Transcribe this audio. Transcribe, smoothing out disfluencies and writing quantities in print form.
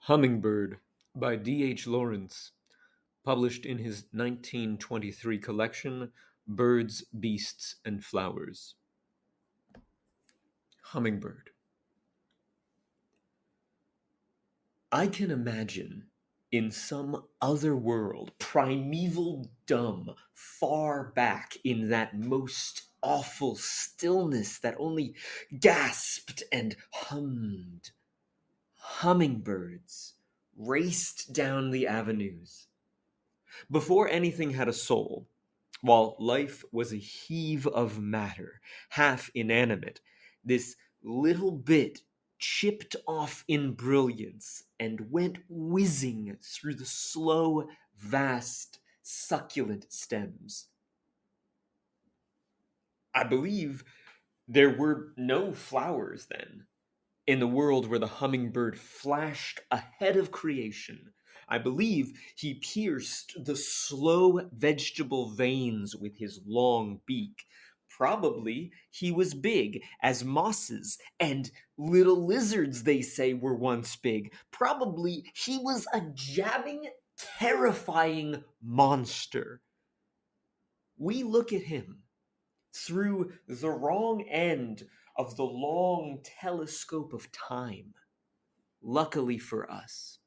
Hummingbird by D.H. Lawrence, published in his 1923 collection Birds, Beasts, and Flowers. Hummingbird. I can imagine in some other world, primeval-dumb, far back in that most awful stillness that only gasped and hummed, hummingbirds raced down the avenues. Before anything had a soul, while life was a heave of matter, half inanimate, this little bit chipped off in brilliance and went whizzing through the slow, vast, succulent stems. I believe there were no flowers then. In the world where the hummingbird flashed ahead of creation, I believe he pierced the slow vegetable veins with his long beak. Probably he was big as mosses, and little lizards, they say, were once big. Probably he was a jabbing, terrifying monster. We look at him through the wrong end of the long telescope of time. Luckily for us,